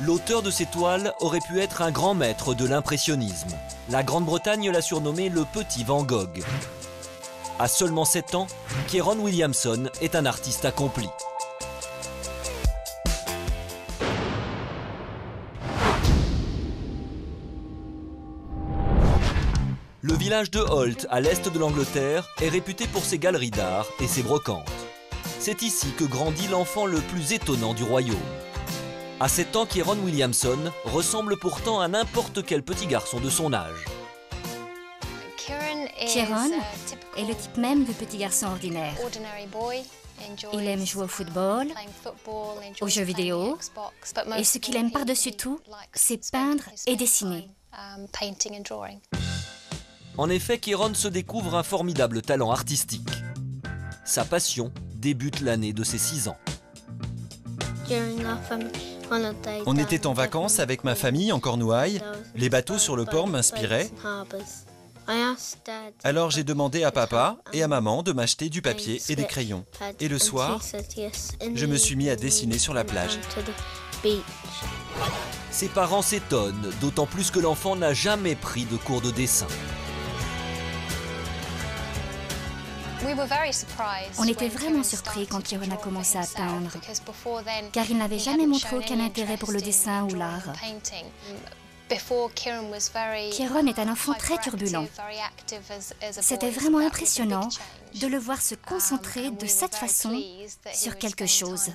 L'auteur de ces toiles aurait pu être un grand maître de l'impressionnisme. La Grande-Bretagne l'a surnommé le petit Van Gogh. À seulement 7 ans, Kieron Williamson est un artiste accompli. Le village de Holt, à l'est de l'Angleterre, est réputé pour ses galeries d'art et ses brocantes. C'est ici que grandit l'enfant le plus étonnant du royaume. À 7 ans, Kieron Williamson ressemble pourtant à n'importe quel petit garçon de son âge. Kieron est le type même du petit garçon ordinaire. Il aime jouer au football, aux jeux vidéo, et ce qu'il aime par-dessus tout, c'est peindre et dessiner. En effet, Kieron se découvre un formidable talent artistique. Sa passion débute l'année de ses 6 ans. On était en vacances avec ma famille en Cornouailles. Les bateaux sur le port m'inspiraient. Alors j'ai demandé à papa et à maman de m'acheter du papier et des crayons. Et le soir, je me suis mis à dessiner sur la plage. Ses parents s'étonnent, d'autant plus que l'enfant n'a jamais pris de cours de dessin. On était vraiment surpris quand Kieron a commencé à peindre, car il n'avait jamais montré aucun intérêt pour le dessin ou l'art. Kieron est un enfant très turbulent. C'était vraiment impressionnant de le voir se concentrer de cette façon sur quelque chose.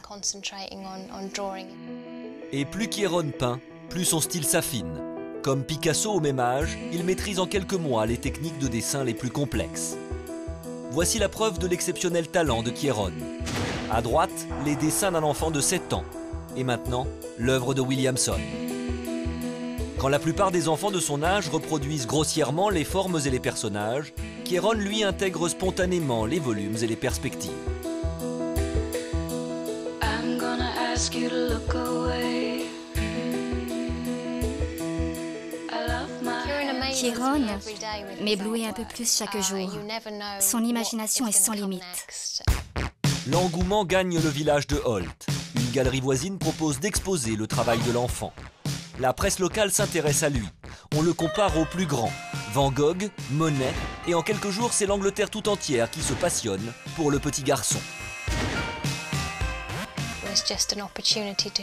Et plus Kieron peint, plus son style s'affine. Comme Picasso au même âge, il maîtrise en quelques mois les techniques de dessin les plus complexes. Voici la preuve de l'exceptionnel talent de Kieron. À droite, les dessins d'un enfant de 7 ans. Et maintenant, l'œuvre de Williamson. Quand la plupart des enfants de son âge reproduisent grossièrement les formes et les personnages, Kieron lui intègre spontanément les volumes et les perspectives. Kieron m'éblouit un peu plus chaque jour. Son imagination est sans limite. L'engouement gagne le village de Holt. Une galerie voisine propose d'exposer le travail de l'enfant. La presse locale s'intéresse à lui. On le compare aux plus grands. Van Gogh, Monet, et en quelques jours, c'est l'Angleterre tout entière qui se passionne pour le petit garçon.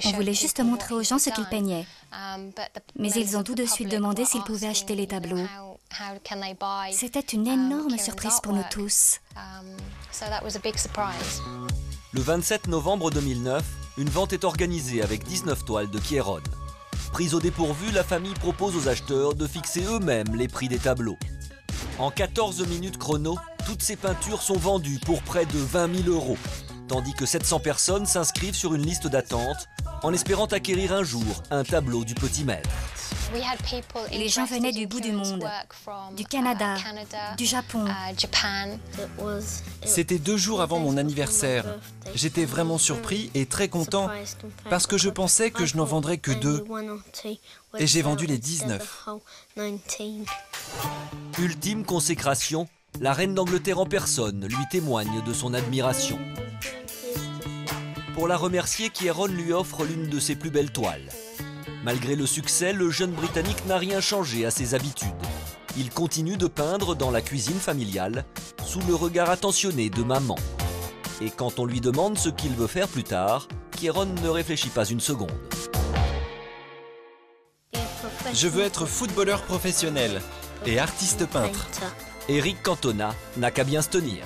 On voulait juste montrer aux gens ce qu'il peignait. Mais ils ont tout de suite demandé s'ils pouvaient acheter les tableaux. C'était une énorme surprise pour nous tous. Le 27 novembre 2009, une vente est organisée avec 19 toiles de Kieron. Prise au dépourvu, la famille propose aux acheteurs de fixer eux-mêmes les prix des tableaux. En 14 minutes chrono, toutes ces peintures sont vendues pour près de 20 000 €, tandis que 700 personnes s'inscrivent sur une liste d'attente en espérant acquérir un jour un tableau du petit maître. Les gens venaient du bout du monde, du Canada, du Japon. C'était 2 jours avant mon anniversaire. J'étais vraiment surpris et très content parce que je pensais que je n'en vendrais que 2. Et j'ai vendu les 19. Ultime consécration, la reine d'Angleterre en personne lui témoigne de son admiration. Pour la remercier, Kieron lui offre l'une de ses plus belles toiles. Malgré le succès, le jeune Britannique n'a rien changé à ses habitudes. Il continue de peindre dans la cuisine familiale, sous le regard attentionné de maman. Et quand on lui demande ce qu'il veut faire plus tard, Kieron ne réfléchit pas une seconde. Je veux être footballeur professionnel et artiste peintre. Eric Cantona n'a qu'à bien se tenir.